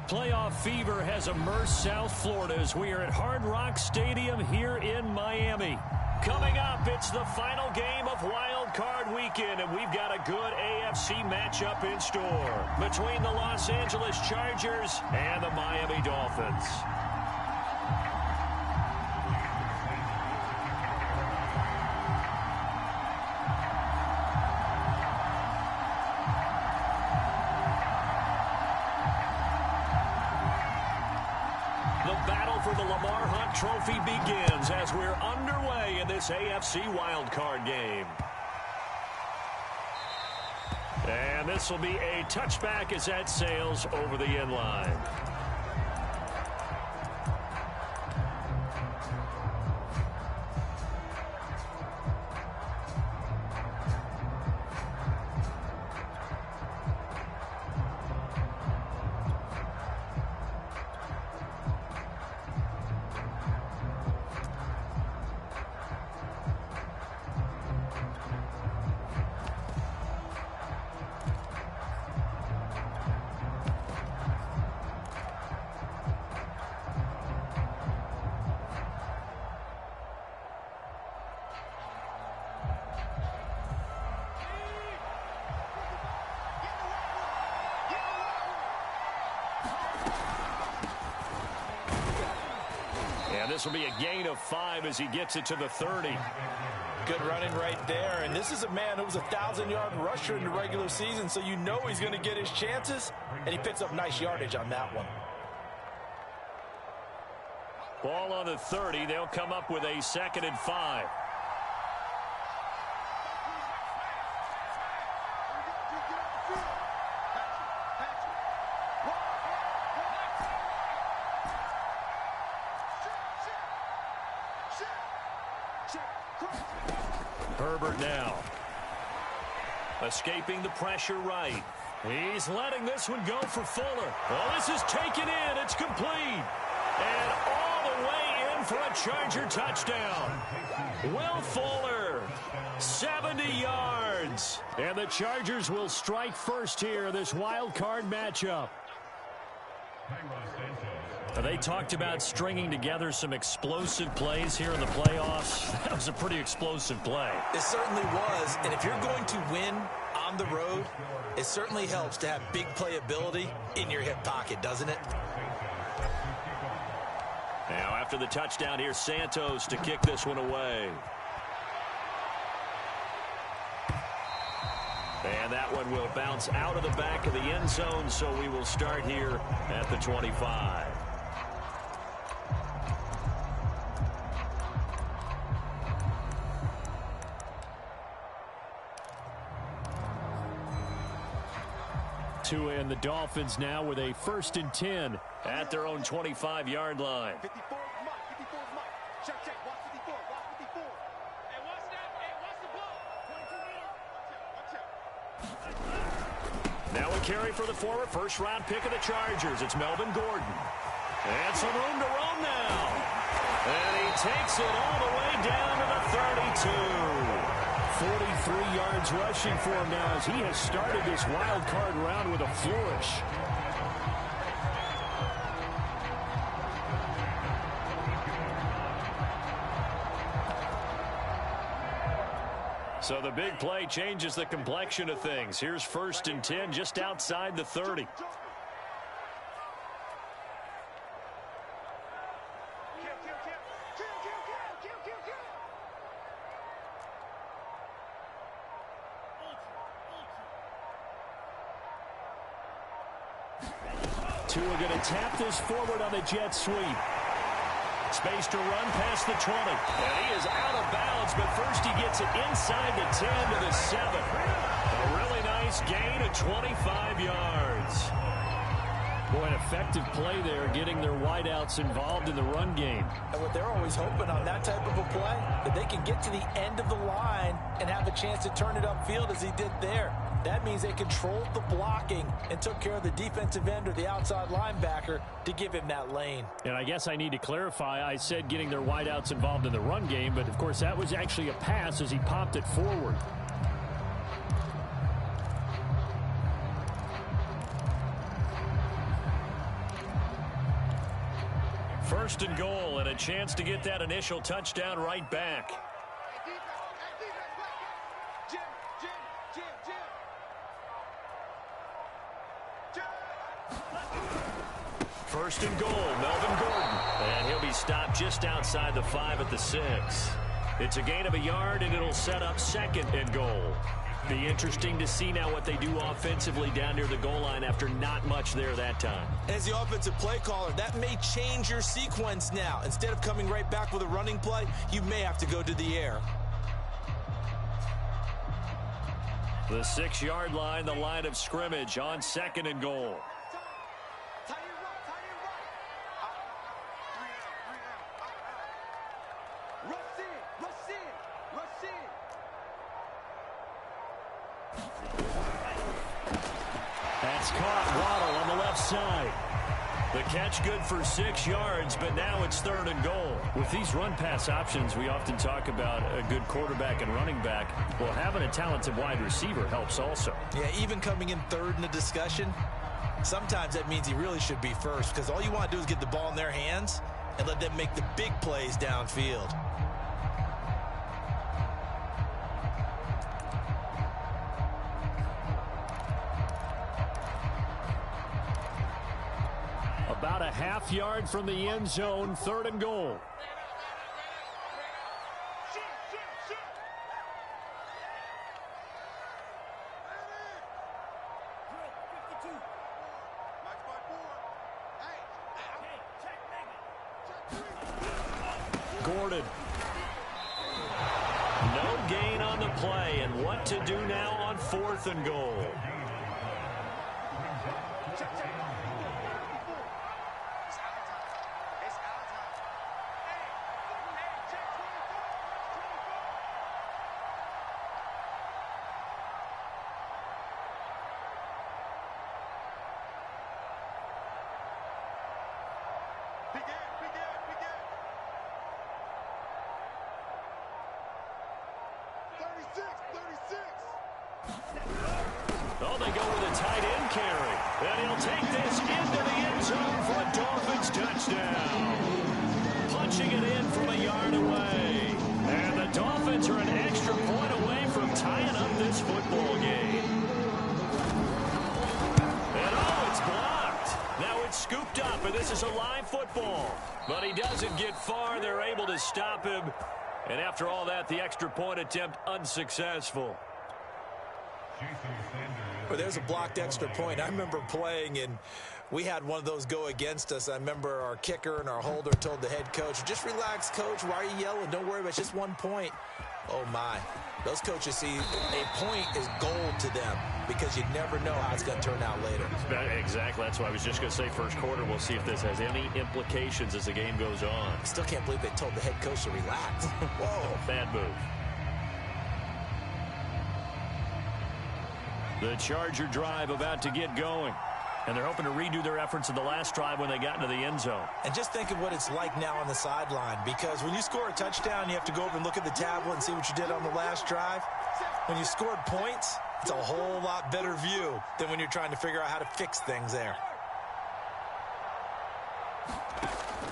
Playoff fever has immersed South Florida as we are at Hard Rock Stadium here in Miami. Coming up, it's the final game of Wild Card Weekend, and we've got a good AFC matchup in store between the Los Angeles Chargers and the Miami Dolphins. For the Lamar Hunt Trophy begins as we're underway in this AFC wildcard game. And this will be a touchback as that sails over the end line. This will be a gain of 5 as he gets it to the 30. Good running right there. And this is a man who was a 1,000-yard rusher in the regular season, so you know he's going to get his chances, and he picks up nice yardage on that one. Ball on the 30. They'll come up with a 2nd and 5. Herbert now. Escaping the pressure right. He's letting this one go for Fuller. Oh, this is taken in. It's complete. And all the way in for a Charger touchdown. Will Fuller, 70 yards. And the Chargers will strike first here in this wild card matchup. They talked about stringing together some explosive plays here in the playoffs. That was a pretty explosive play. It certainly was. And if you're going to win on the road, it certainly helps to have big playability in your hip pocket, doesn't it? Now after the touchdown, here's Santos to kick this one away. And that one will bounce out of the back of the end zone, so we will start here at the 25. Tua and the Dolphins now with a 1st and 10 at their own 25-yard line. 54 is Mike. 54 is Mike. Check, check. Watch 54. Watch 54. Hey, watch that. Hey, watch the ball. 22 meters. Watch out. Now a carry for the former first-round pick of the Chargers. It's Melvin Gordon. And some room to roam now. And he takes it all the way down to the 32. 43 yards rushing for him now as he has started this wild card round with a flourish. So the big play changes the complexion of things. Here's 1st and 10 just outside the 30. Tua going to tap this forward on the jet sweep. Space to run past the 20. And he is out of bounds, but first he gets it inside the 10 to the 7. A really nice gain of 25 yards. Boy, an effective play there, getting their wideouts involved in the run game. And what they're always hoping on that type of a play, that they can get to the end of the line and have a chance to turn it upfield as he did there. That means they controlled the blocking and took care of the defensive end or the outside linebacker to give him that lane. And I guess I need to clarify, I said getting their wideouts involved in the run game, but of course that was actually a pass as he popped it forward. First and goal, and a chance to get that initial touchdown right back. First and goal, Melvin Gordon. And he'll be stopped just outside the 5 at the 6. It's a gain of a yard, and it'll set up second and goal. Be interesting to see now what they do offensively down near the goal line after not much there that time. As the offensive play caller, that may change your sequence now. Instead of coming right back with a running play, you may have to go to the air. The 6-yard line, the line of scrimmage on second and goal. That's caught. Waddle on the left side. The catch good for 6 yards, but now it's third and goal. With these run-pass options, we often talk about a good quarterback and running back. Well, having a talented wide receiver helps also. Yeah, even coming in third in the discussion, sometimes that means he really should be first, because all you want to do is get the ball in their hands and let them make the big plays downfield. About a half yard from the end zone, third and goal. Gordon. No gain on the play, and what to do now on fourth and goal. Oh, they go with a tight end carry. And he'll take this into the end zone for a Dolphins touchdown. Punching it in from a yard away. And the Dolphins are an extra point away from tying up this football game. And oh, it's blocked. Now it's scooped up, and this is a live football. But he doesn't get far. They're able to stop him. And after all that, the extra point attempt unsuccessful. Well, there's a blocked extra point. I remember playing, and we had one of those go against us. I remember our kicker and our holder told the head coach, just relax, coach. Why are you yelling? Don't worry about it. It's just 1 point. Oh, my. Those coaches see a point is gold to them because you never know how it's going to turn out later. Exactly. That's why I was just going to say first quarter. We'll see if this has any implications as the game goes on. I still can't believe they told the head coach to relax. Whoa. Bad move. The Charger drive about to get going. And they're hoping to redo their efforts in the last drive when they got into the end zone. And just think of what it's like now on the sideline, because when you score a touchdown, you have to go over and look at the tablet and see what you did on the last drive. When you scored points, it's a whole lot better view than when you're trying to figure out how to fix things there.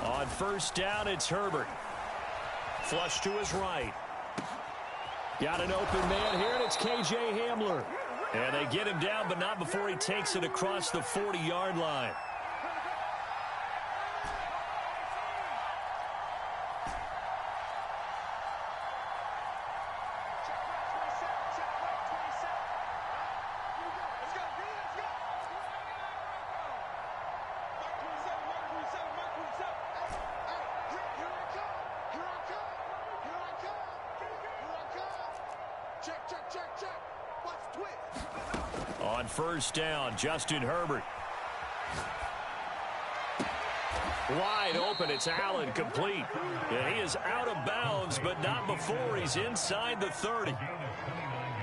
On first down, it's Herbert. Flush to his right. Got an open man here, and it's K.J. Hamler. And they get him down, but not before he takes it across the 40-yard line. On first down, Justin Herbert. Wide open, it's Allen, complete. And he is out of bounds, but not before he's inside the 30.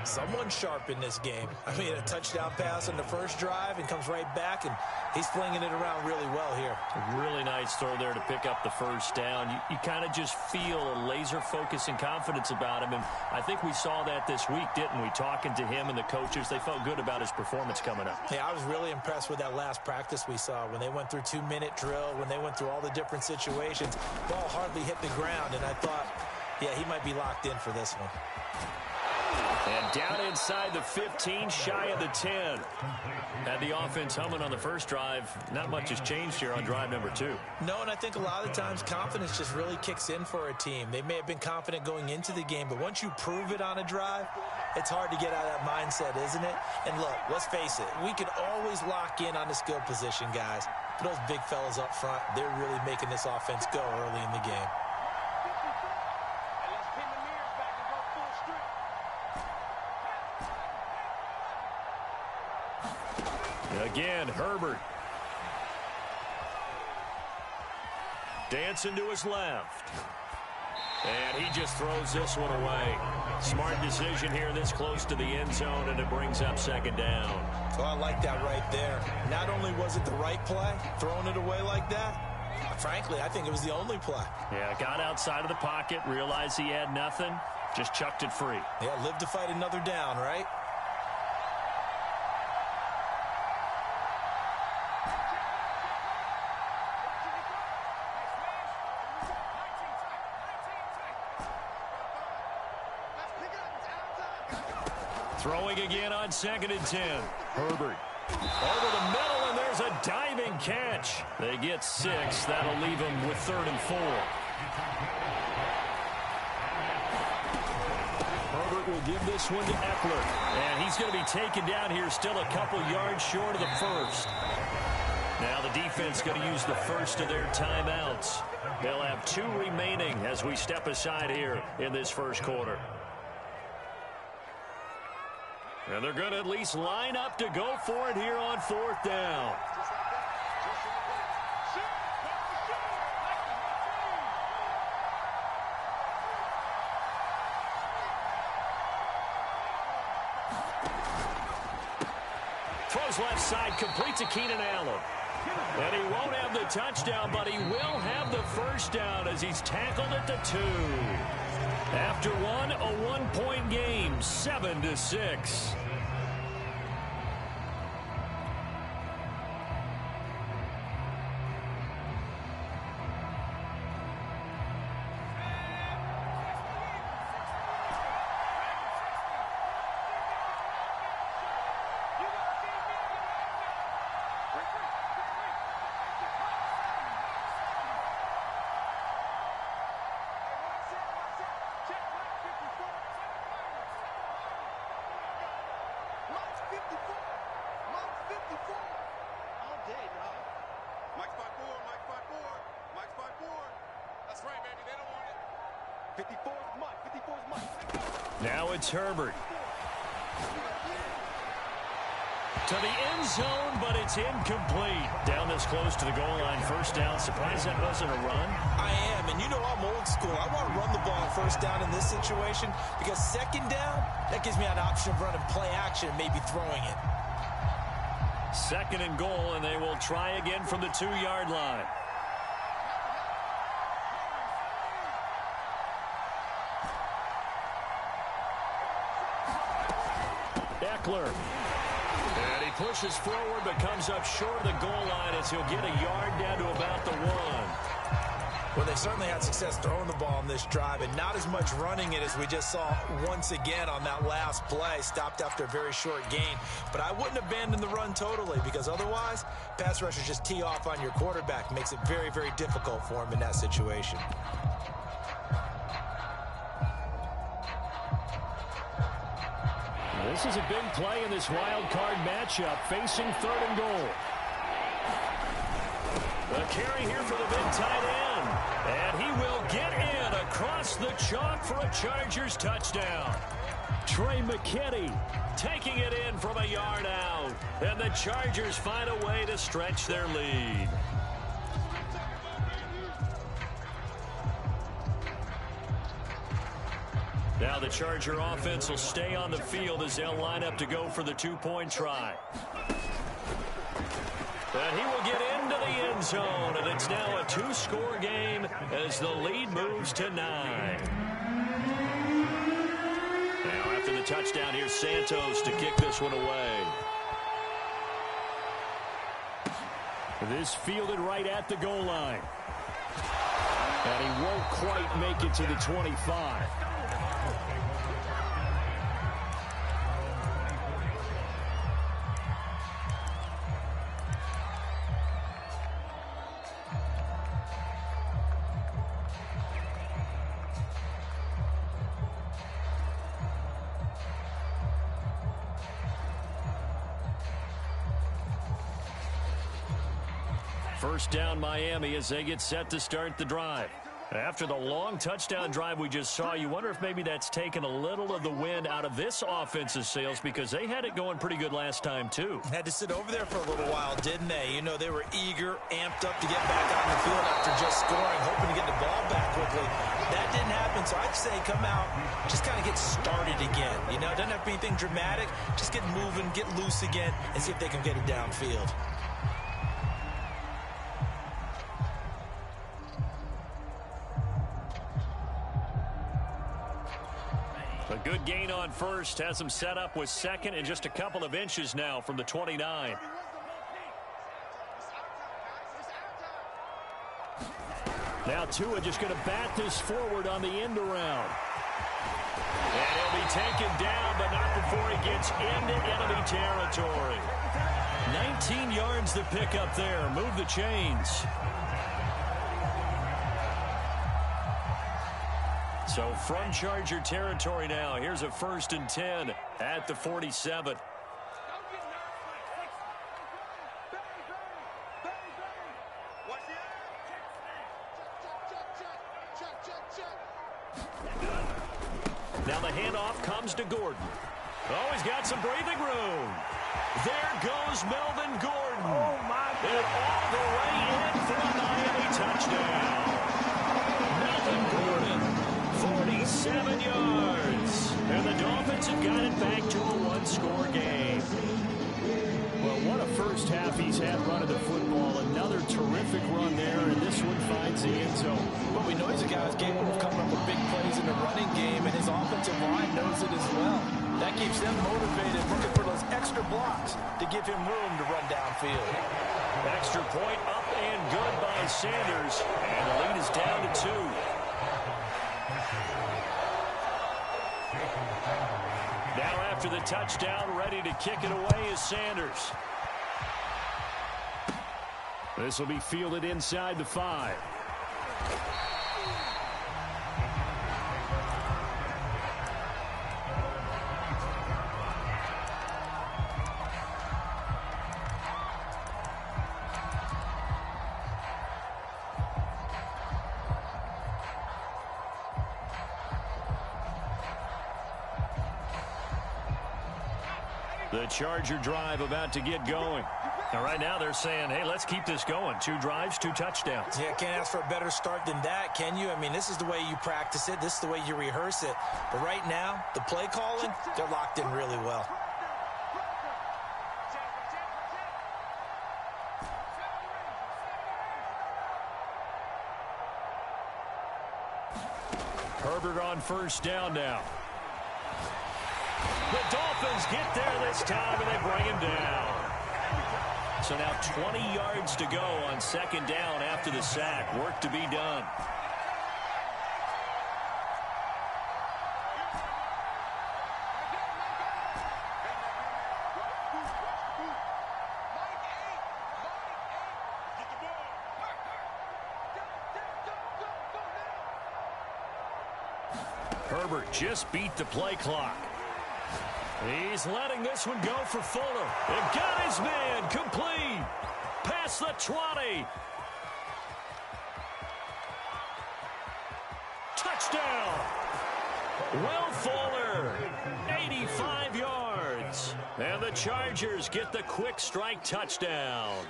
Someone's sharp in this game. I mean, a touchdown pass on the first drive and comes right back, and he's flinging it around really well here. A really nice throw there to pick up the first down. You kind of just feel a laser focus and confidence about him, and I think we saw that this week, didn't we? Talking to him and the coaches, they felt good about his performance coming up. Yeah, I was really impressed with that last practice we saw when they went through 2-minute drill, when they went through all the different situations. Ball hardly hit the ground, and I thought, yeah, he might be locked in for this one. And down inside the 15, shy of the 10. Had the offense humming on the first drive. Not much has changed here on drive number 2. No, and I think a lot of times confidence just really kicks in for a team. They may have been confident going into the game, but once you prove it on a drive, it's hard to get out of that mindset, isn't it? And look, let's face it, we can always lock in on the skill position, guys. But those big fellas up front, they're really making this offense go early in the game. Again, Herbert. Dancing to his left. And he just throws this one away. Smart decision here this close to the end zone, and it brings up second down. Oh, I like that right there. Not only was it the right play, throwing it away like that, frankly, I think it was the only play. Yeah, got outside of the pocket, realized he had nothing, just chucked it free. Yeah, live to fight another down, right? Throwing again on 2nd and 10. Herbert over the middle, and there's a diving catch. They get 6. That'll leave them with 3rd and 4. Herbert will give this one to Eckler. And he's going to be taken down here, still a couple yards short of the first. Now the defense going to use the first of their timeouts. They'll have 2 remaining as we step aside here in this first quarter. And they're going to at least line up to go for it here on 4th down. Throws left side, complete to Keenan Allen. And he won't have the touchdown, but he will have the first down as he's tackled at the 2. After one, a 1-point game, 7-6. Now it's Herbert. To the end zone, but it's incomplete. Down this close to the goal line, first down. Surprised that wasn't a run? I am, and you know I'm old school. I want to run the ball on first down in this situation because second down, that gives me an option of running play action and maybe throwing it. 2nd and goal, and they will try again from the 2-yard line. Eckler. And he pushes forward but comes up short of the goal line as he'll get a yard down to about the 1. Well, they certainly had success throwing the ball on this drive and not as much running it as we just saw once again on that last play. Stopped after a very short gain. But I wouldn't abandon the run totally because otherwise, pass rushers just tee off on your quarterback. Makes it very, very difficult for him in that situation. This is a big play in this wild card matchup, facing 3rd and goal. A carry here for the big tight end. And he will get in across the chalk for a Chargers touchdown. Trey McKinney taking it in from a yard out. And the Chargers find a way to stretch their lead. Now the Charger offense will stay on the field as they'll line up to go for the two-point try. And he will get into the end zone, and it's now a two-score game as the lead moves to 9. Now after the touchdown, here's Santos to kick this one away. This fielded right at the goal line. And he won't quite make it to the 25. First down Miami as they get set to start the drive. After the long touchdown drive we just saw, you wonder if maybe that's taken a little of the wind out of this offense's sails because they had it going pretty good last time too. Had to sit over there for a little while, didn't they? You know, they were eager, amped up to get back on the field after just scoring, hoping to get the ball back quickly. That didn't happen, so I'd say come out, just kind of get started again. You know, it doesn't have to be anything dramatic. Just get moving, get loose again, and see if they can get it downfield. A good gain on first has him set up with second and just a couple of inches now from the 29. Now Tua just going to bat this forward on the end around. And he'll be taken down, but not before he gets into enemy territory. 19 yards to pick up there. Move the chains. So from Charger territory now, here's a 1st and 10 at the 47. Now the handoff comes to Gordon. Oh, he's got some breathing room. There goes Melvin Gordon. Oh, my God. And all the way in for a Miami touchdown. Melvin Gordon, 47 yards. And the Dolphins have got it back to a one-score game. Well, what a first half he's had running the football. Another terrific run there, and this one finds the end zone. But we know he's a guy who's capable of coming up with big plays in the running game, and his offensive line knows it as well. That keeps them motivated, looking for those extra blocks to give him room to run downfield. Extra point up and good by Sanders, and the lead is down to 2. Now after the touchdown, ready to kick it away is Sanders. This will be fielded inside the 5. The Charger drive about to get going. Now, right now they're saying, hey, let's keep this going. 2 drives, 2 touchdowns. Yeah, can't ask for a better start than that, can you? I mean, this is the way you practice it. This is the way you rehearse it. But right now, the play calling, they're locked in really well. Herbert on first down now. The Dolphins get there this time, and they bring him down. So now 20 yards to go on 2nd down after the sack. Work to be done. Herbert just beat the play clock. He's letting this one go for Fuller. And got his man complete. Past the 20. Touchdown. Will Fuller. 85 yards. And the Chargers get the quick strike touchdown.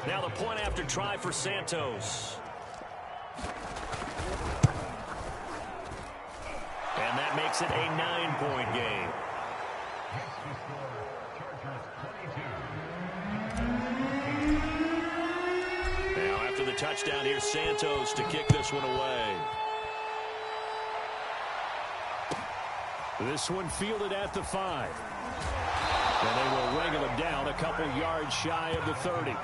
Now the point after try for Santos. And that makes it a 9-point game. Now after the touchdown, here's Santos to kick this one away. This one fielded at the 5. And they will wrangle him down a couple yards shy of the 30.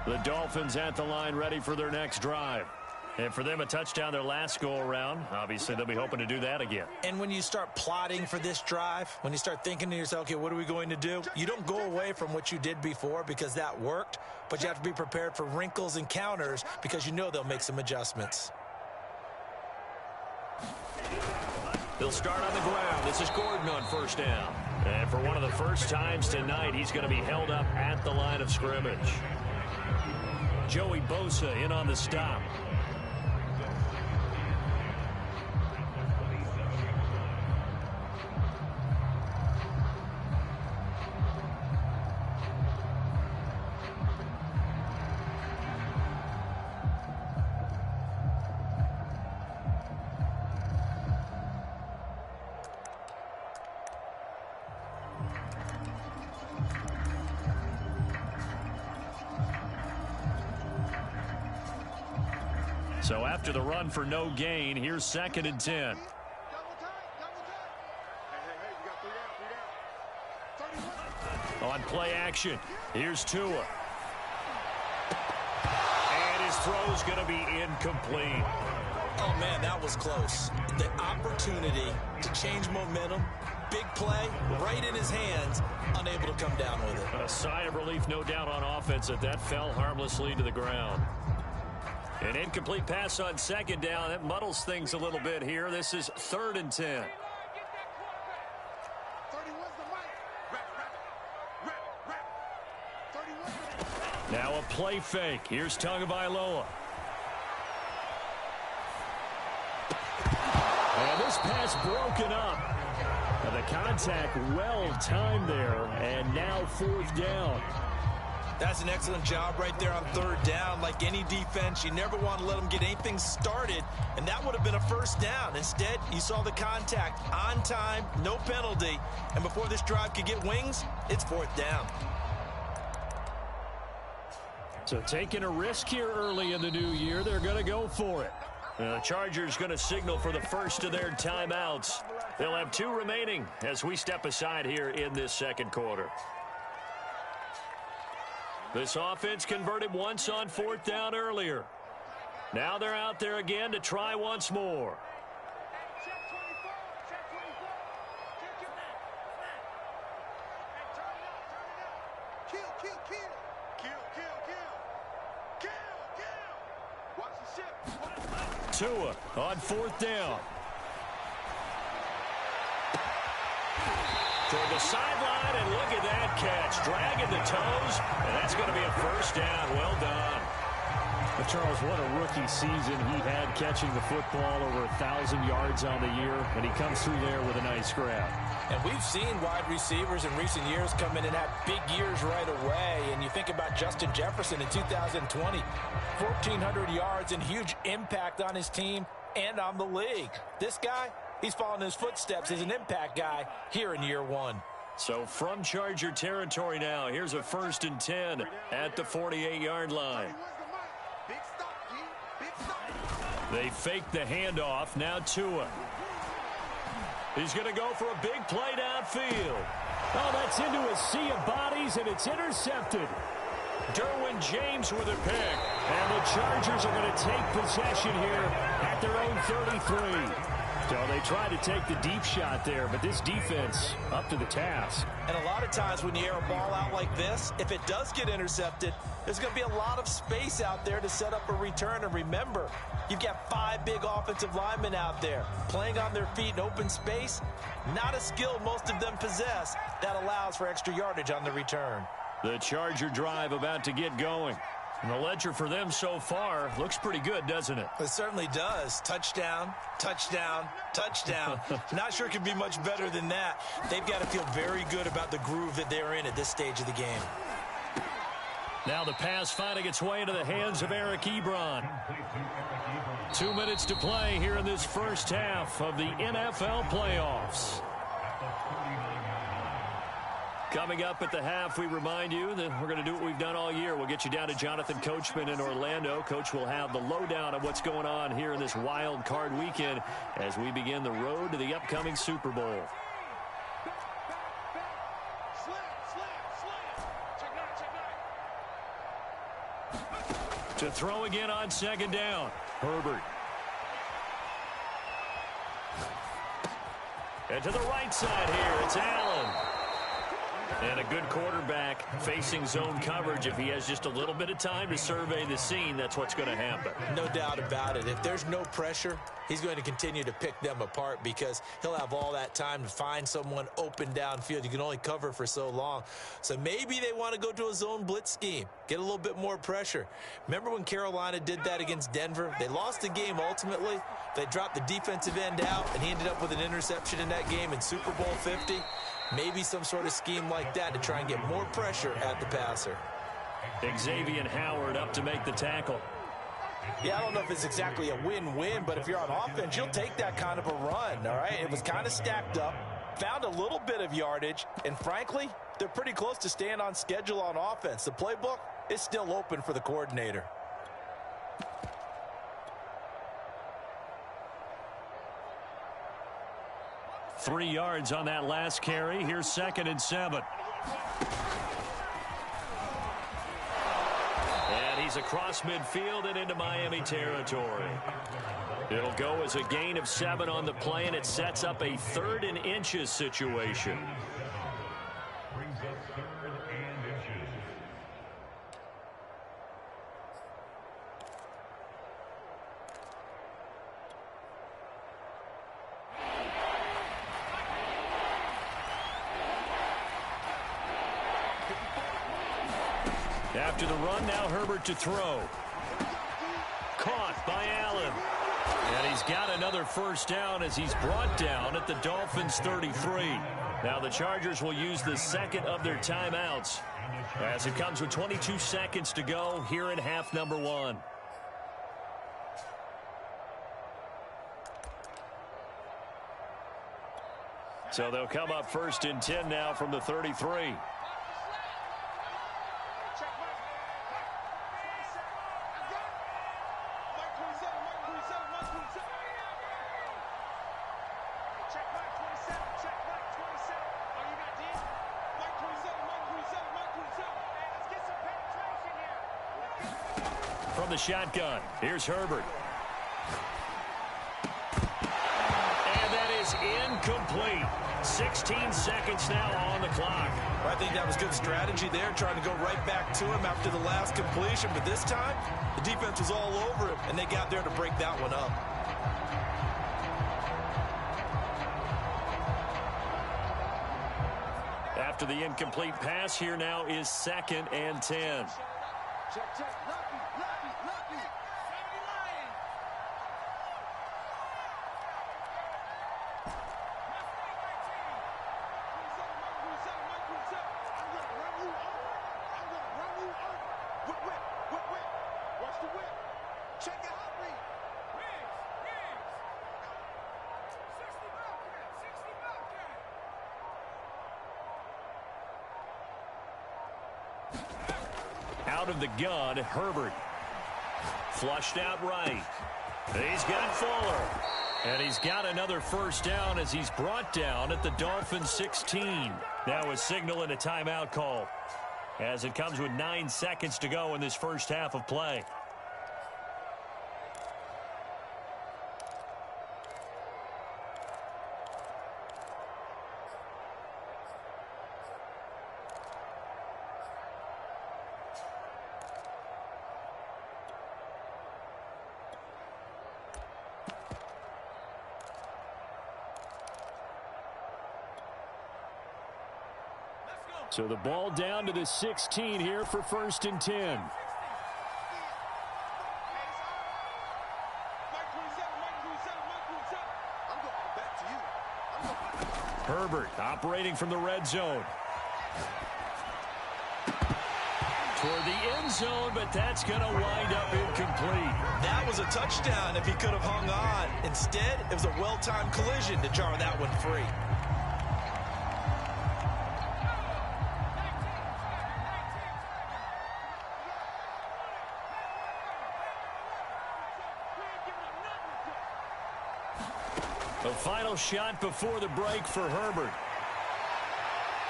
The Dolphins at the line ready for their next drive. And for them, a touchdown their last go-around. Obviously, they'll be hoping to do that again. And when you start plotting for this drive, when you start thinking to yourself, okay, what are we going to do? You don't go away from what you did before because that worked, but you have to be prepared for wrinkles and counters because you know they'll make some adjustments. They'll start on the ground. This is Gordon on first down. And for one of the first times tonight, he's going to be held up at the line of scrimmage. Joey Bosa in on the stop. So after the run for no gain, here's 2nd and 10. On play action, here's Tua. And his throw's going to be incomplete. Oh, man, that was close. The opportunity to change momentum, big play, right in his hands, unable to come down with it. A sigh of relief, no doubt, on offense that fell harmlessly to the ground. An incomplete pass on 2nd down. That muddles things a little bit here. This is 3rd and 10. Now a play fake. Here's Tagovailoa. And this pass broken up. And the contact well timed there. And now 4th down. That's an excellent job right there on 3rd down. Like any defense, you never want to let them get anything started, and that would have been a 1st down. Instead, you saw the contact on time, no penalty, and before this drive could get wings, it's 4th down. So taking a risk here early in the new year, they're going to go for it. The Chargers going to signal for the first of their timeouts. They'll have 2 remaining as we step aside here in this 2nd quarter. This offense converted once on 4th down earlier. Now they're out there again to try once more. Tua on 4th down. Toward the sideline, and look at that catch. Dragging the toes, and that's going to be a 1st down. Well done. But Charles, what a rookie season he had catching the football, over 1,000 yards on the year, and he comes through there with a nice grab. And we've seen wide receivers in recent years come in and have big years right away. And you think about Justin Jefferson in 2020, 1,400 yards and huge impact on his team and on the league. This guy, he's following his footsteps as an impact guy here in year 1. So from Charger territory now, here's a 1st and 10 at the 48-yard line. They fake the handoff. Now Tua. He's going to go for a big play downfield. Oh, that's into a sea of bodies, and it's intercepted. Derwin James with a pick. And the Chargers are going to take possession here at their own 33. So they tried to take the deep shot there, but this defense up to the task. And a lot of times when you air a ball out like this, if it does get intercepted, there's going to be a lot of space out there to set up a return. And remember, you've got 5 big offensive linemen out there playing on their feet in open space. Not a skill most of them possess that allows for extra yardage on the return. The Charger drive about to get going. And the ledger for them so far looks pretty good, doesn't it? It certainly does. Touchdown, touchdown, touchdown. Not sure it could be much better than that. They've got to feel very good about the groove that they're in at this stage of the game. Now the pass finding its way into the hands of Eric Ebron. 2 minutes to play here in this first half of the NFL playoffs. Coming up at the half, we remind you that we're going to do what we've done all year. We'll get you down to Jonathan Coachman in Orlando. Coach will have the lowdown of what's going on here in this wild card weekend as we begin the road to the upcoming Super Bowl. To throw again on second down, Herbert. And to the right side here, it's Allen. And a good quarterback facing zone coverage. If he has just a little bit of time to survey the scene, that's what's going to happen. No doubt about it. If there's no pressure, he's going to continue to pick them apart because he'll have all that time to find someone open downfield. You can only cover for so long. So maybe they want to go to a zone blitz scheme, get a little bit more pressure. Remember when Carolina did that against Denver? They lost the game ultimately. They dropped the defensive end out, and he ended up with an interception in that game in Super Bowl 50. Maybe some sort of scheme like that to try and get more pressure at the passer. Xavier Howard up to make the tackle. Yeah, I don't know if it's exactly a win-win, but if you're on offense, you'll take that kind of a run, all right? It was kind of stacked up, found a little bit of yardage, and frankly, they're pretty close to staying on schedule on offense. The playbook is still open for the coordinator. Three yards on that last carry. Here's 2nd and 7. And he's across midfield and into Miami territory. It'll go as a gain of 7 on the play, and it sets up a 3rd and inches situation. Brings up 3rd and inches. After the run, now Herbert to throw. Caught by Allen. And he's got another first down as he's brought down at the Dolphins' 33. Now the Chargers will use the second of their timeouts as it comes with 22 seconds to go here in half number 1. So they'll come up 1st and 10 now from the 33. From the shotgun, here's Herbert. And that is incomplete. 16 seconds now on the clock. I think that was good strategy there, trying to go right back to him after the last completion. But this time, the defense was all over him, and they got there to break that one up. After the incomplete pass, here now is 2nd and 10. Check, check. Lucky. 70 Lions. I'm going to run you over. Whip. Watch the whip. Check it out, Reed. Wings. 60 Bobcat. Out of the gun, Herbert. Flushed out right. He's got Fuller. And he's got another first down as he's brought down at the Dolphins' 16. Now a signal and a timeout call as it comes with 9 seconds to go in this first half of play. So the ball down to the 16 here for 1st and 10. Herbert operating from the red zone. Toward the end zone, but that's going to wind up incomplete. That was a touchdown if he could have hung on. Instead, it was a well-timed collision to jar that one free. The final shot before the break for Herbert.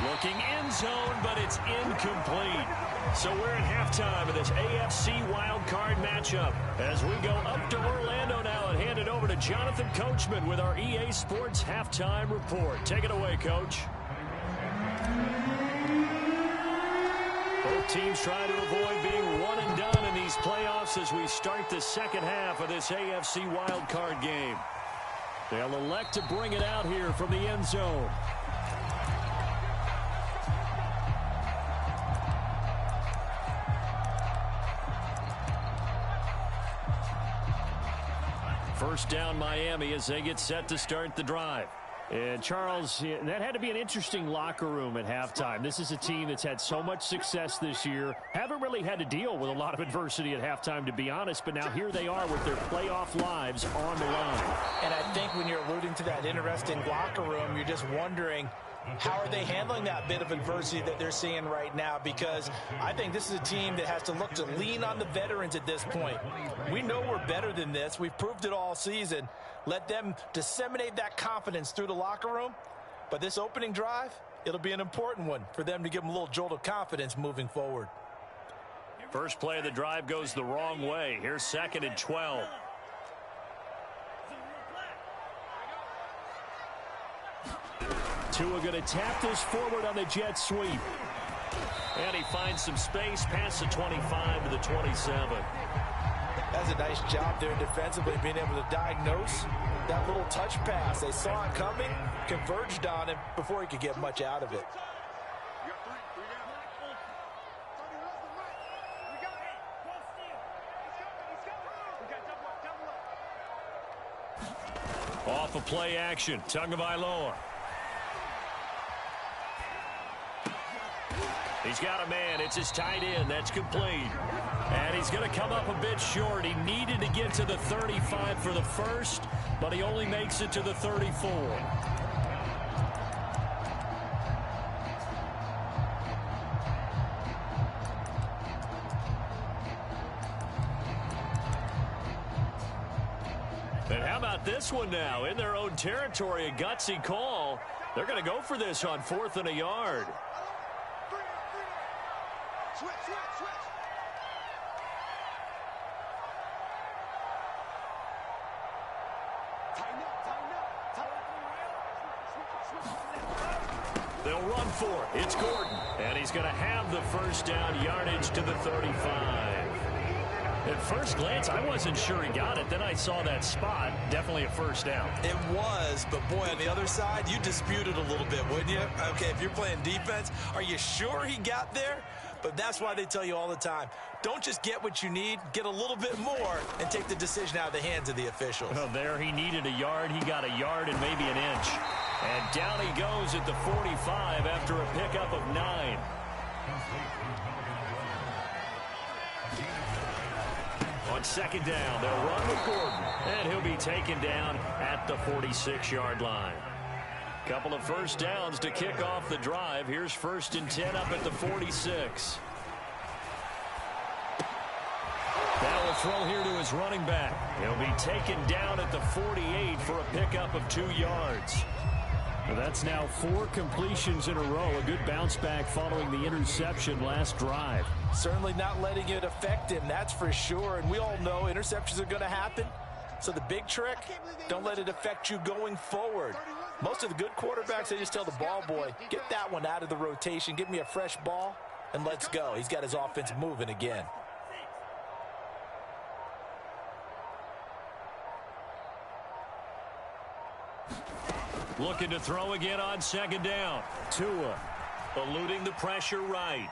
Looking end zone, but it's incomplete. So we're at halftime of this AFC wildcard matchup as we go up to Orlando now and hand it over to Jonathan Coachman with our EA Sports Halftime Report. Take it away, Coach. Both teams try to avoid being one and done in these playoffs as we start the second half of this AFC wildcard game. They'll elect to bring it out here from the end zone. First down Miami as they get set to start the drive. And Charles, that had to be an interesting locker room at halftime. This is a team that's had so much success this year. Haven't really had to deal with a lot of adversity at halftime, to be honest. But now here they are with their playoff lives on the line. And I think when you're alluding to that interesting locker room, you're just wondering, how are they handling that bit of adversity that they're seeing right now? Because I think this is a team that has to look to lean on the veterans at this point. We know we're better than this. We've proved it all season. Let them disseminate that confidence through the locker room. But this opening drive, it'll be an important one for them to give them a little jolt of confidence moving forward. First play of the drive goes the wrong way. Here's 2nd and 12. Tua going to tap this forward on the jet sweep. And he finds some space past the 25 to the 27. That's a nice job there defensively, being able to diagnose that little touch pass. They saw it coming, converged on him before he could get much out of it. Off of play action, Tagovailoa. He's got a man. It's his tight end. That's complete. And he's going to come up a bit short. He needed to get to the 35 for the first, but he only makes it to the 34. And how about this one now? In their own territory, a gutsy call. They're going to go for this on 4th and a yard. They'll run for it. It's Gordon. And he's going to have the first down, yardage to the 35. At first glance, I wasn't sure he got it. Then I saw that spot. Definitely a first down. It was, but boy, on the other side, you dispute it a little bit, wouldn't you? Okay, if you're playing defense, are you sure he got there? But that's why they tell you all the time, don't just get what you need, get a little bit more, and take the decision out of the hands of the officials. Well, there he needed a yard. He got a yard and maybe an inch. And down he goes at the 45 after a pickup of 9. On 2nd down, they'll run with Gordon, and he'll be taken down at the 46-yard line. Couple of first downs to kick off the drive. Here's 1st and 10 up at the 46. Now a throw here to his running back. He'll be taken down at the 48 for a pickup of 2 yards. Well, that's now 4 completions in a row. A good bounce back following the interception last drive. Certainly not letting it affect him, that's for sure. And we all know interceptions are going to happen. So the big trick, don't let it affect you going forward. Most of the good quarterbacks, they just tell the ball boy, get that one out of the rotation, give me a fresh ball, and let's go. He's got his offense moving again. Looking to throw again on 2nd down. Tua eluding the pressure right.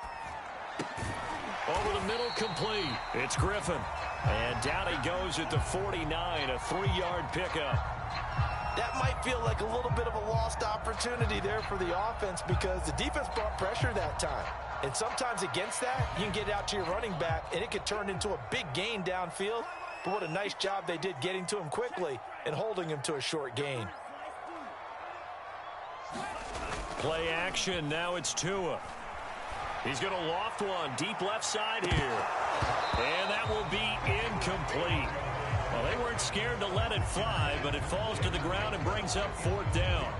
Over the middle, complete. It's Griffin. And down he goes at the 49, a 3-yard pickup. That might feel like a little bit of a lost opportunity there for the offense because the defense brought pressure that time. And sometimes against that, you can get it out to your running back, and it could turn into a big gain downfield. But what a nice job they did getting to him quickly and holding him to a short gain. Play action. Now it's Tua. He's going to loft one deep left side here. And that will be incomplete. Well, they weren't scared to let it fly, but it falls to the ground and brings up 4th down.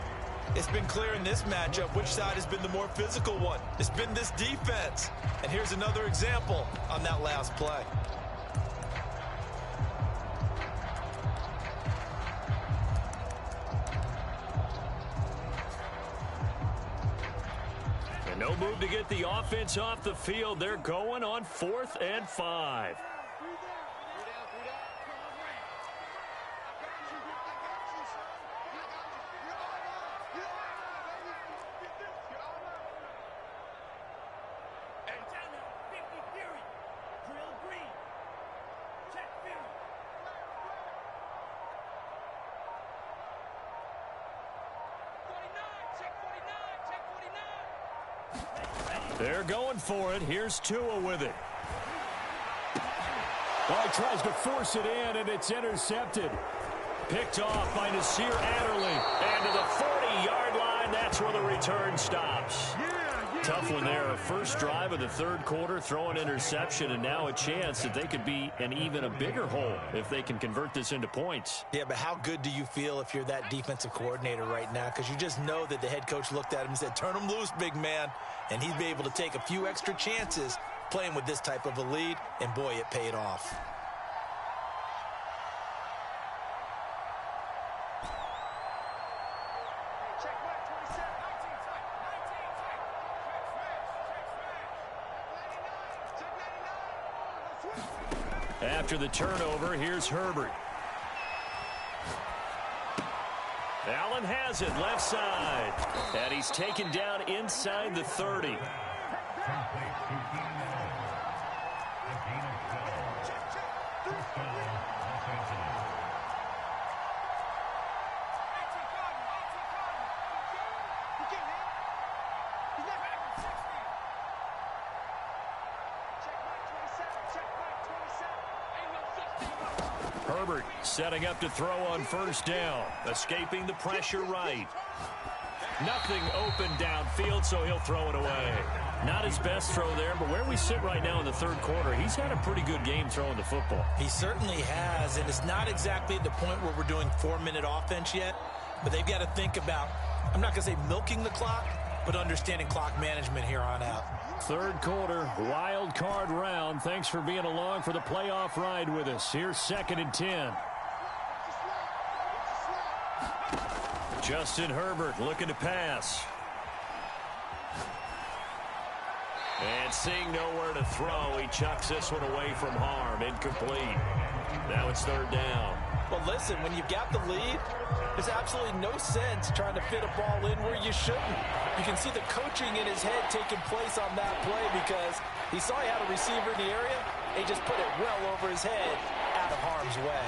It's been clear in this matchup which side has been the more physical one. It's been this defense. And here's another example on that last play. And no move to get the offense off the field. They're going on 4th and 5. They're going for it. Here's Tua with it. Well, he tries to force it in, and it's intercepted. Picked off by Nasir Adderley. And to the 40-yard line, that's where the return stops. Tough one there. First drive of the 3rd quarter, throw an interception, and now a chance that they could be in even a bigger hole if they can convert this into points. Yeah, but how good do you feel if you're that defensive coordinator right now? Because you just know that the head coach looked at him and said, turn him loose, big man. And he'd be able to take a few extra chances playing with this type of a lead, and boy, it paid off. After the turnover, here's Herbert. Allen has it left side. And he's taken down inside the 30. Herbert setting up to throw on 1st down. Escaping the pressure right. Nothing open downfield, so he'll throw it away. Not his best throw there, but where we sit right now in the 3rd quarter, he's had a pretty good game throwing the football. He certainly has, and it's not exactly at the point where we're doing 4-minute offense yet, but they've got to think about, I'm not going to say milking the clock, but understanding clock management here on out. 3rd quarter, wild card round. Thanks for being along for the playoff ride with us. Here's 2nd and 10. Justin Herbert looking to pass. And seeing nowhere to throw, he chucks this one away from harm. Incomplete. Now it's 3rd down. Well, listen, when you've got the lead, there's absolutely no sense trying to fit a ball in where you shouldn't. You can see the coaching in his head taking place on that play because he saw he had a receiver in the area, and he just put it well over his head out of harm's way.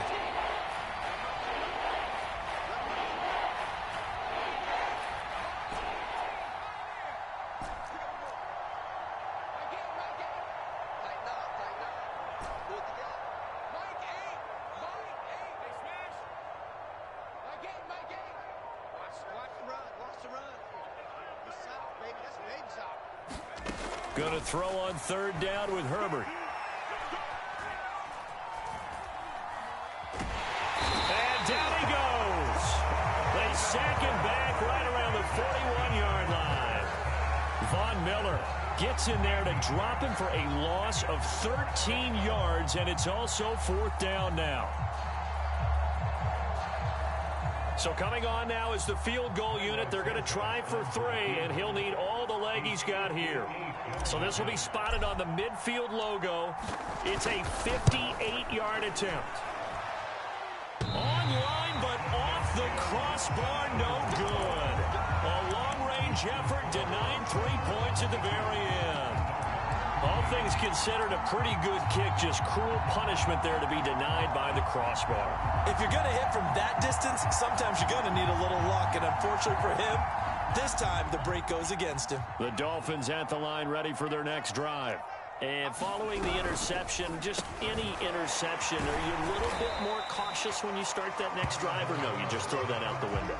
Going to throw on 3rd down with Herbert. And down he goes. They sack him back right around the 41-yard line. Von Miller gets in there to drop him for a loss of 13 yards, and it's also 4th down now. So coming on now is the field goal unit. They're going to try for 3, and he'll need all the leg he's got here. So this will be spotted on the midfield logo. It's a 58-yard attempt. Online, but off the crossbar, no good. A long-range effort denying 3 points at the very end. All things considered, a pretty good kick. Just cruel punishment there to be denied by the crossbar. If you're going to hit from that distance, sometimes you're going to need a little luck. And unfortunately for him, this time the break goes against him. The Dolphins at the line ready for their next drive. And following the interception, just any interception, are you a little bit more cautious when you start that next drive, or no, you just throw that out the window?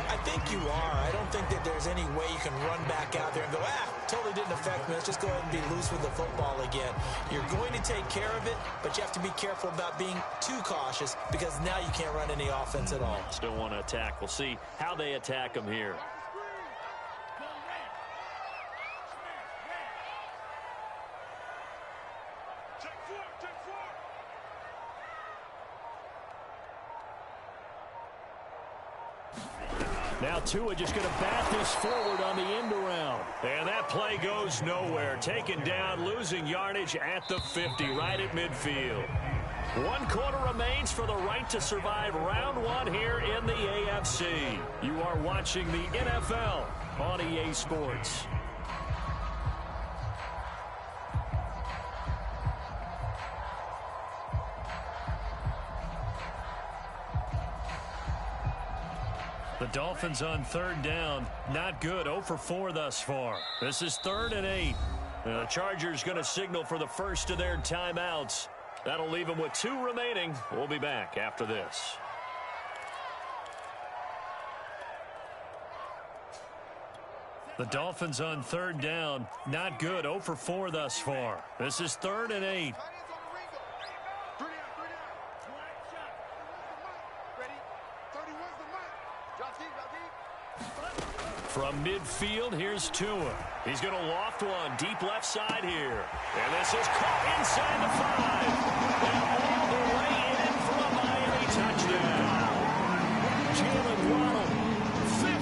I think you are. I don't think that there's any way you can run back out there and go, totally didn't affect me. Let's just go ahead and be loose with the football again. You're going to take care of it, but you have to be careful about being too cautious because now you can't run any offense at all. Still want to attack. We'll see how they attack them here. Now Tua just going to bat this forward on the end around. And that play goes nowhere. Taken down, losing yardage at the 50, right at midfield. 1 quarter remains for the right to survive round 1 here in the AFC. You are watching the NFL on EA Sports. The Dolphins on 3rd down. Not good. 0 for 4 thus far. This is 3rd and 8. The Chargers going to signal for the first of their timeouts. That'll leave them with 2 remaining. We'll be back after this. The Dolphins on 3rd down. Not good. 0 for 4 thus far. This is 3rd and 8. From midfield, here's Tua. He's going to loft one deep left side here. And this is caught inside the 5. And all the way in for a Miami touchdown. Jalen Waddle,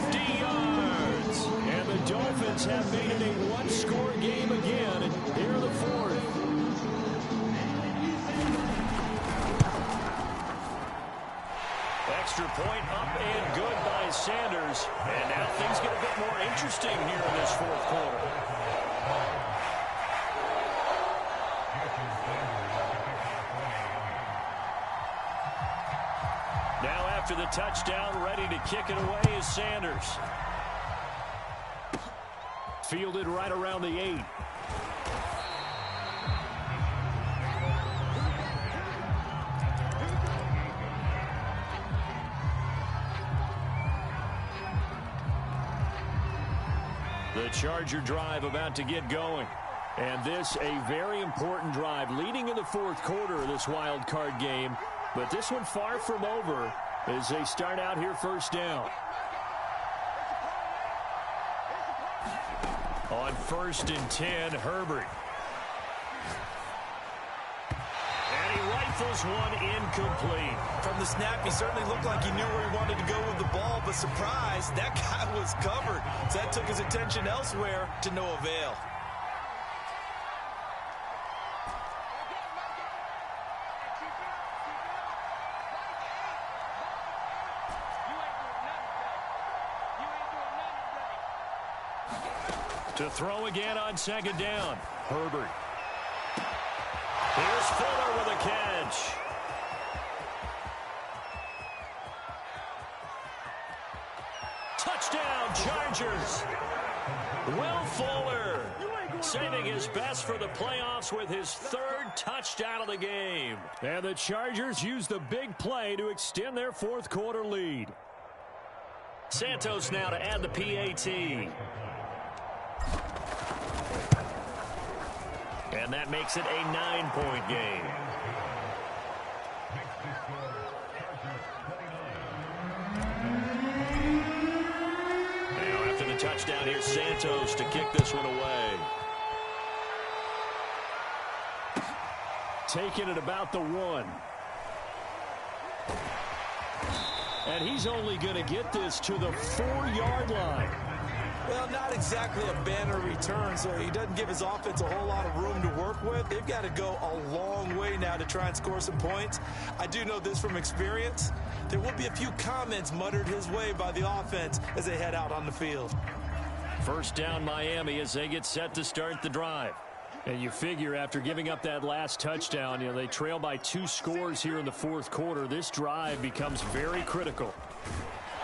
50 yards. And the Dolphins have made it a 1-score game again. And here are the 4th. Extra point up and good by Sanders. And now things get a bit more interesting here in this 4th quarter. Now after the touchdown, ready to kick it away is Sanders. Fielded right around the 8. The Charger drive about to get going. And this a very important drive leading in the 4th quarter of this wild card game. But this one far from over as they start out here 1st down. On 1st and 10, Herbert. And he rifles one incomplete. From the snap, he certainly looked like he knew where he wanted to go with the ball, but surprise, that guy was covered. So that took his attention elsewhere to no avail. To throw again on 2nd down. Herbert. Here's Fuller with a catch. Touchdown, Chargers. Will Fuller saving his best for the playoffs with his 3rd touchdown of the game. And the Chargers use the big play to extend their 4th quarter lead. Santos now to add the PAT. And that makes it a 9-point game. Now after the touchdown, here's Santos to kick this one away. Taking it about the 1. And he's only going to get this to the 4-yard line. Well, not exactly a banner return, so he doesn't give his offense a whole lot of room to work with. They've got to go a long way now to try and score some points. I do know this from experience. There will be a few comments muttered his way by the offense as they head out on the field. 1st down Miami as they get set to start the drive. And you figure after giving up that last touchdown, they trail by 2 scores here in the fourth quarter. This drive becomes very critical.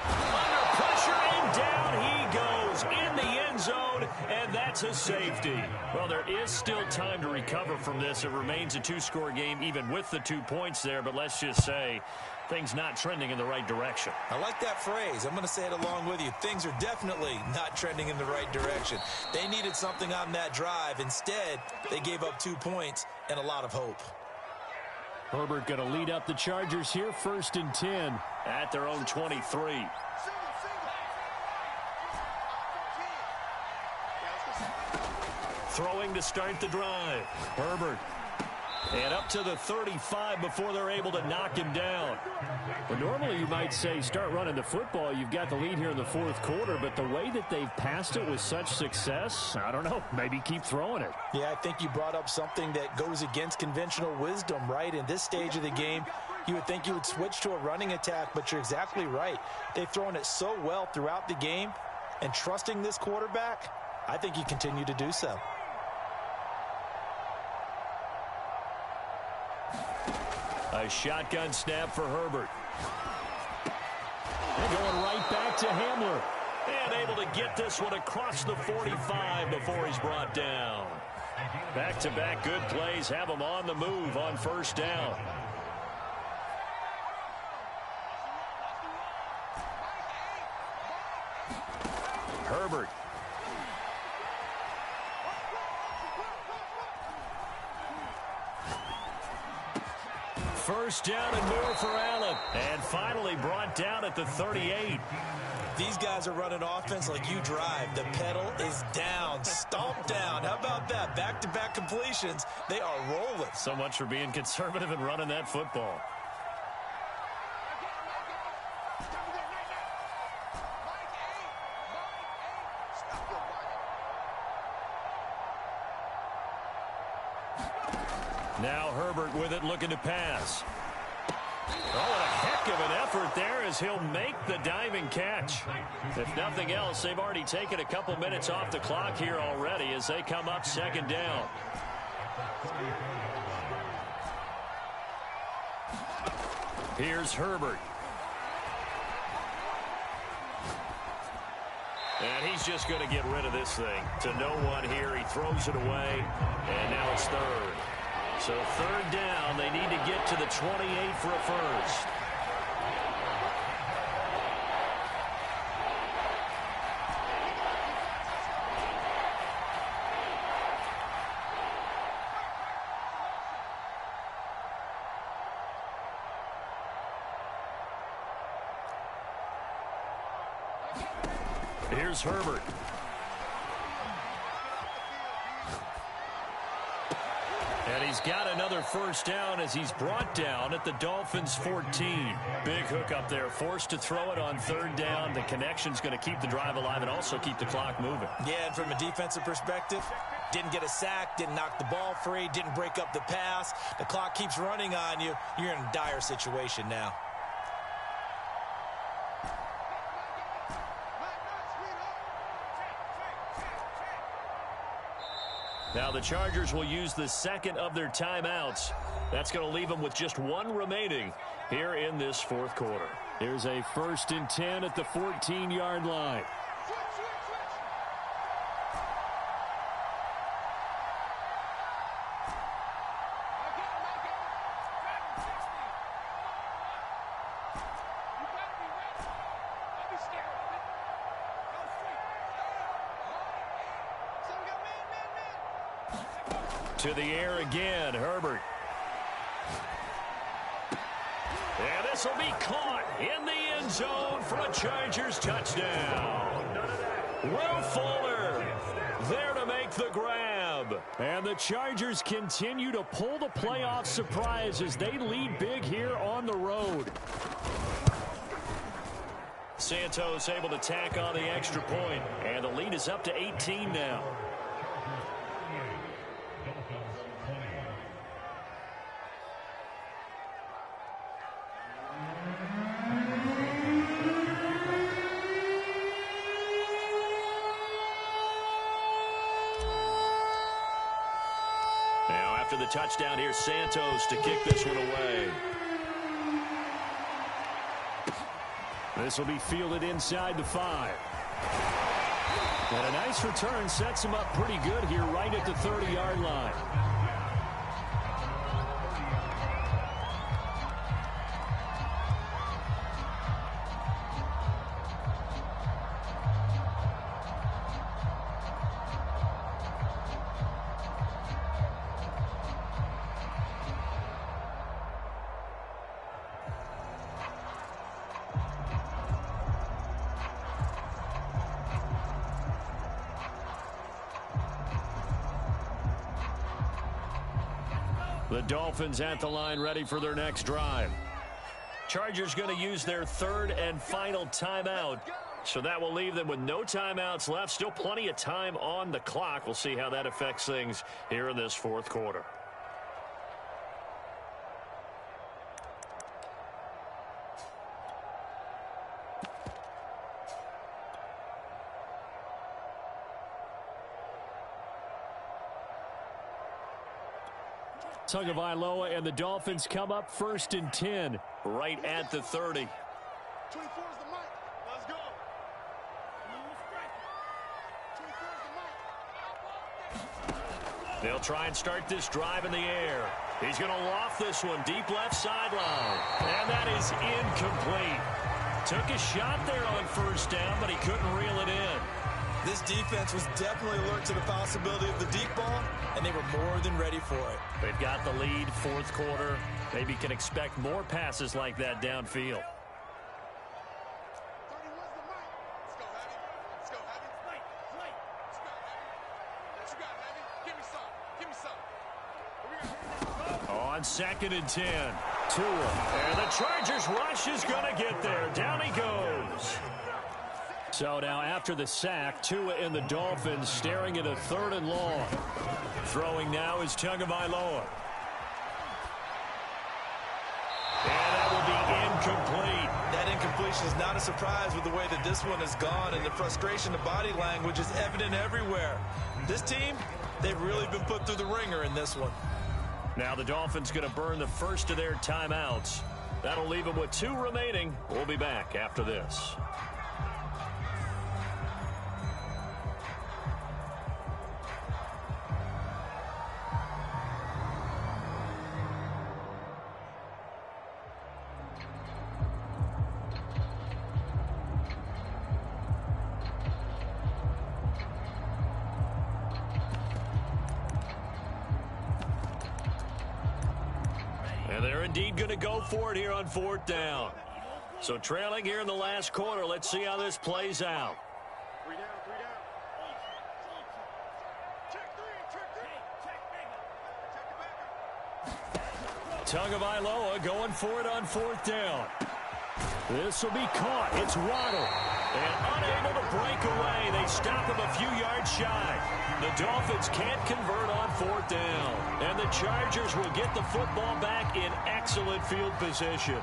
Under pressure, and down he goes in the end zone, and that's a safety. Well, there is still time to recover from this. It remains a 2-score game even with the 2 points there, but let's just say things not trending in the right direction. I like that phrase. I'm going to say it along with you. Things are definitely not trending in the right direction. They needed something on that drive. Instead, they gave up 2 points and a lot of hope. Herbert going to lead up the Chargers here, 1st and 10 at their own 23. Throwing to start the drive. Herbert. And up to the 35 before they're able to knock him down. Well, normally you might say start running the football. You've got the lead here in the fourth quarter, but the way that they've passed it with such success, I don't know, maybe keep throwing it. Yeah, I think you brought up something that goes against conventional wisdom, right? In this stage of the game, you would think you would switch to a running attack, but you're exactly right. They've thrown it so well throughout the game, and trusting this quarterback, I think you continue to do so. A shotgun snap for Herbert. They're going right back to Hamler. And able to get this one across the 45 before he's brought down. Back-to-back good plays have him on the move on 1st down. Herbert. First down and more for Allen. And finally brought down at the 38. These guys are running offense like you drive. The pedal is down, stomped down. How about that? Back-to-back completions. They are rolling. So much for being conservative and running that football. Now Herbert with it, looking to pass. Oh, and a heck of an effort there as he'll make the diving catch. If nothing else, they've already taken a couple minutes off the clock here already as they come up 2nd down. Here's Herbert. And he's just going to get rid of this thing. To no one here, he throws it away, and now it's 3rd. So 3rd down, they need to get to the 28 for a first. Here's Herbert. And he's got another first down as he's brought down at the Dolphins' 14. Big hook up there, forced to throw it on 3rd down. The connection's going to keep the drive alive and also keep the clock moving. Yeah, and from a defensive perspective, didn't get a sack, didn't knock the ball free, didn't break up the pass. The clock keeps running on you. You're in a dire situation now. Now the Chargers will use the 2nd of their timeouts. That's going to leave them with just 1 remaining here in this 4th quarter. Here's a 1st and 10 at the 14-yard line. To the air again, Herbert. And this will be caught in the end zone for a Chargers touchdown. Will Fuller there to make the grab. And the Chargers continue to pull the playoff surprise as they lead big here on the road. Santos able to tack on the extra point, and the lead is up to 18 now. After the touchdown, here's Santos to kick this one away. This will be fielded inside the 5. And a nice return sets him up pretty good here right at the 30-yard line. The Dolphins at the line ready for their next drive. Chargers going to use their third and final timeout. So that will leave them with no timeouts left. Still plenty of time on the clock. We'll see how that affects things here in this fourth quarter. Tagovailoa and the Dolphins come up 1st and 10 right at the 30. 24 is the mic. Let's go. 24 is the mic. They'll try and start this drive in the air. He's going to loft this one deep left sideline. And that is incomplete. Took a shot there on 1st down, but he couldn't reel it in. This defense was definitely alert to the possibility of the deep ball, and they were more than ready for it. They've got the lead, fourth quarter. Maybe can expect more passes like that downfield. 31's the mic. Let's go, Heavy. Let's go, Heavy. Play. Let's go, Heavy. What you got, Heavy? Give me some. Give me some. On 2nd and 10. Tua. And the Chargers rush is going to get there. Down he goes. So now after the sack, Tua and the Dolphins staring at a 3rd and long. Throwing now is Tagovailoa. And that will be incomplete. That incompletion is not a surprise with the way that this one has gone, and the frustration, the body language is evident everywhere. This team, they've really been put through the ringer in this one. Now the Dolphins going to burn the first of their timeouts. That'll leave them with 2 remaining. We'll be back after this. And they're indeed going to go for it here on 4th down. So trailing here in the last quarter. Let's see how this plays out. 3 down, 3 down. Check 3, check 3. Check the back. Tagovailoa going for it on 4th down. This will be caught. It's Waddle. And unable to break away. They stop him a few yards shy. The Dolphins can't convert on 4th down. And the Chargers will get the football back in excellent field position.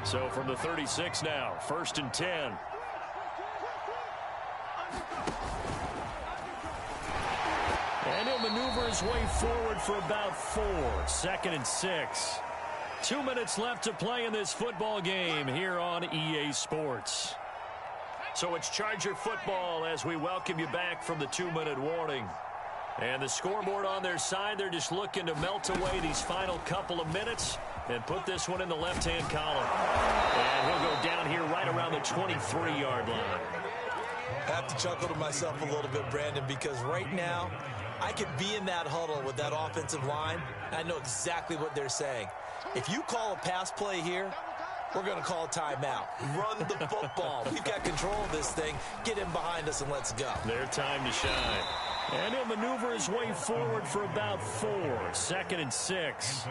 So from the 36 now, 1st and 10. And he'll maneuver his way forward for about 4. 2nd and 6. 2 minutes left to play in this football game here on EA Sports. So it's Charger football as we welcome you back from the 2-minute warning. And the scoreboard on their side, they're just looking to melt away these final couple of minutes and put this one in the left-hand column. And he'll go down here right around the 23-yard line. I have to chuckle to myself a little bit, Brandon, because right now I could be in that huddle with that offensive line. I know exactly what they're saying. If you call a pass play here, we're going to call a timeout. Run the football. We've got control of this thing. Get in behind us and let's go. Their time to shine. And he'll maneuver his way forward for about 4. 2nd and 6.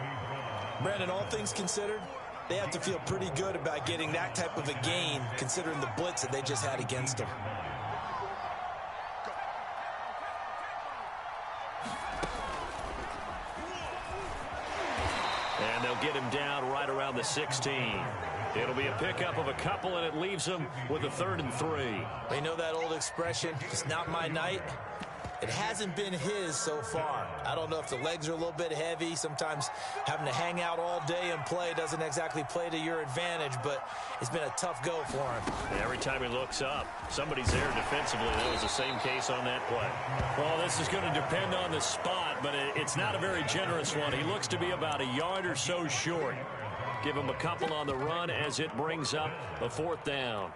Brandon, all things considered, they have to feel pretty good about getting that type of a gain considering the blitz that they just had against them. And they'll get him down right around the 16. It'll be a pickup of a couple, and it leaves them with a 3rd and 3. They know that old expression, it's not my night. It hasn't been his so far. I don't know if the legs are a little bit heavy. Sometimes having to hang out all day and play doesn't exactly play to your advantage, but it's been a tough go for him. And every time he looks up, somebody's there defensively. That was the same case on that play. Well, this is going to depend on the spot, but it's not a very generous one. He looks to be about a yard or so short. Give him a couple on the run as it brings up a 4th down.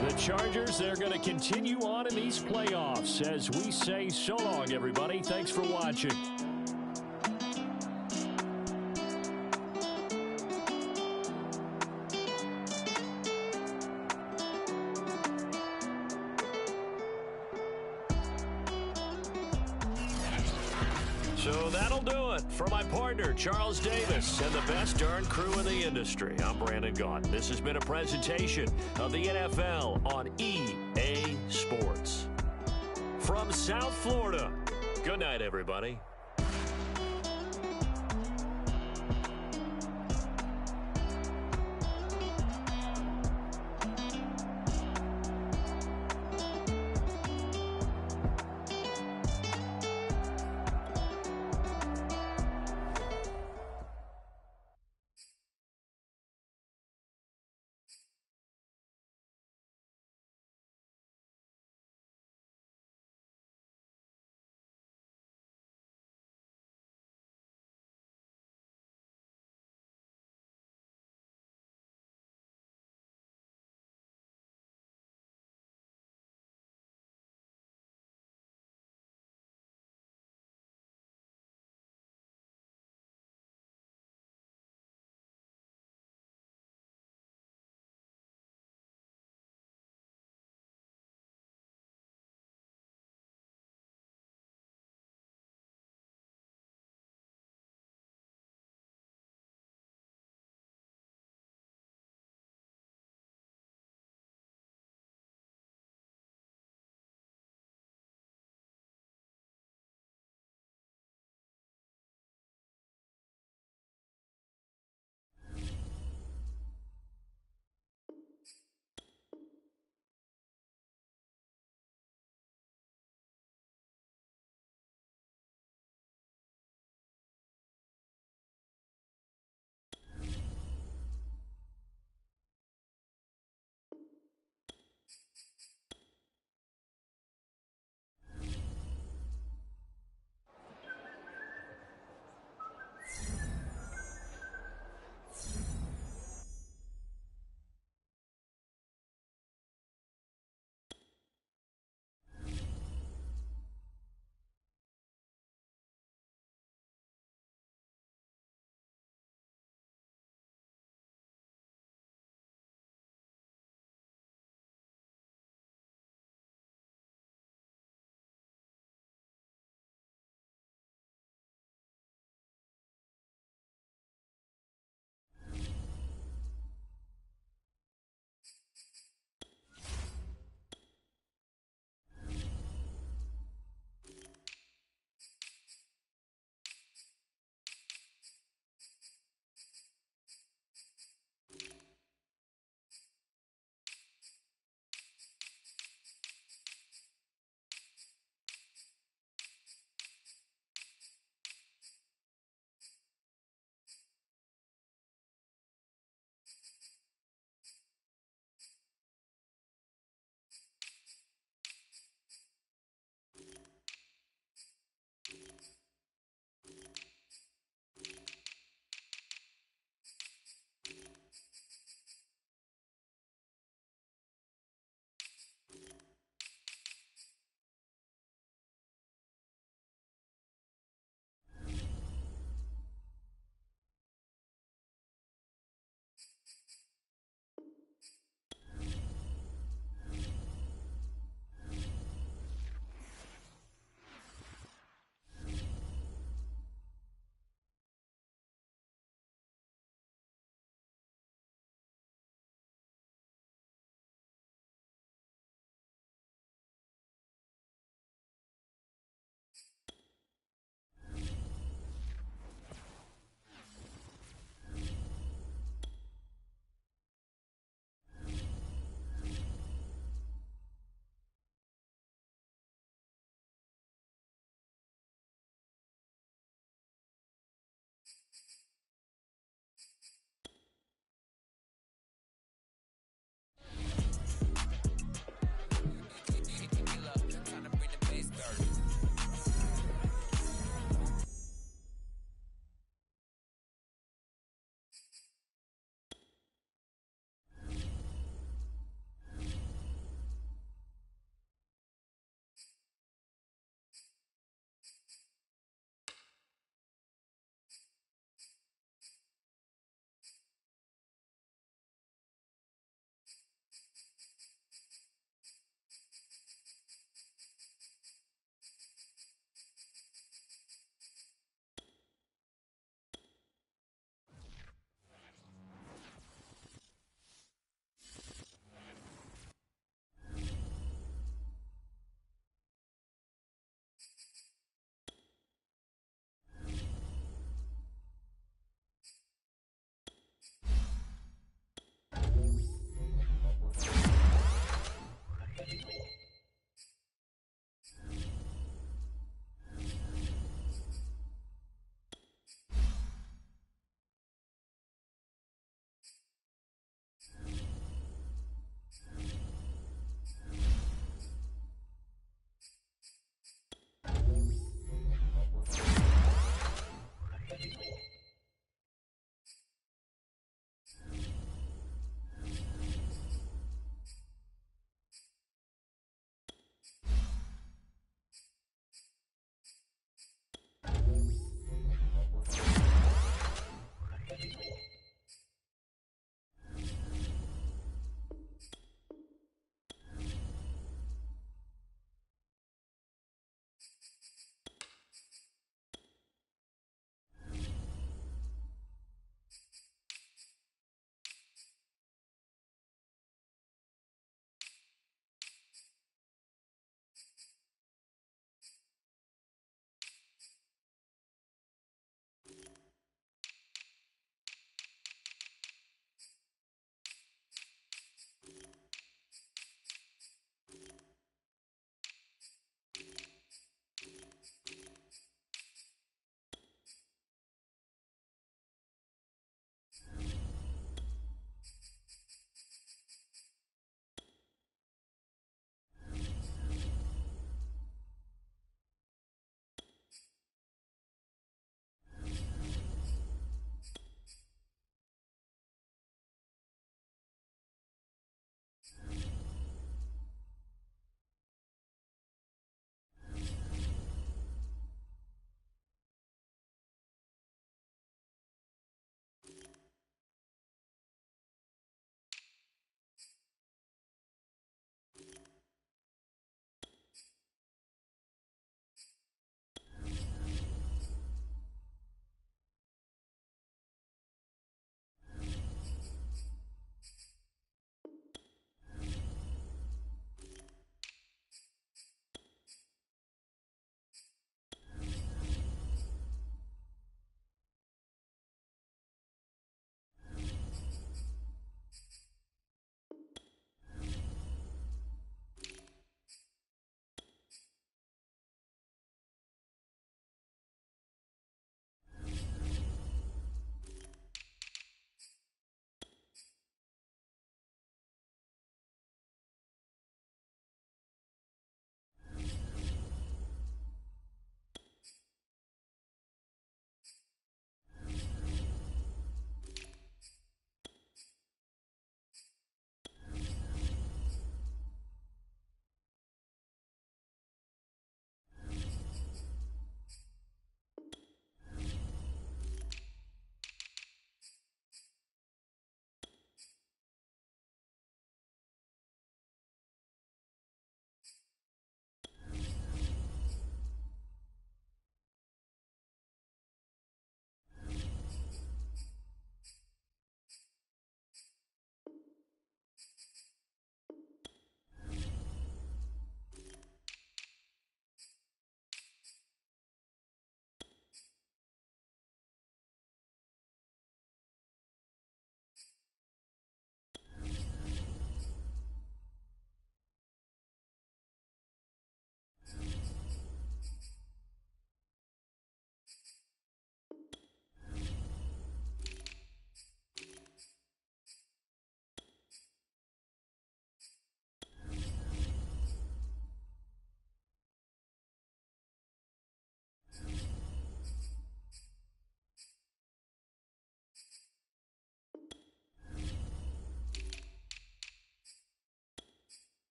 The Chargers, they're going to continue on in these playoffs as we say so long, everybody. Thanks for watching. So that'll do it for my partner, Charles Davis, and the best darn crew in the industry. I'm Brandon Gaudin. This has been a presentation of the NFL on EA Sports. From South Florida, good night, everybody.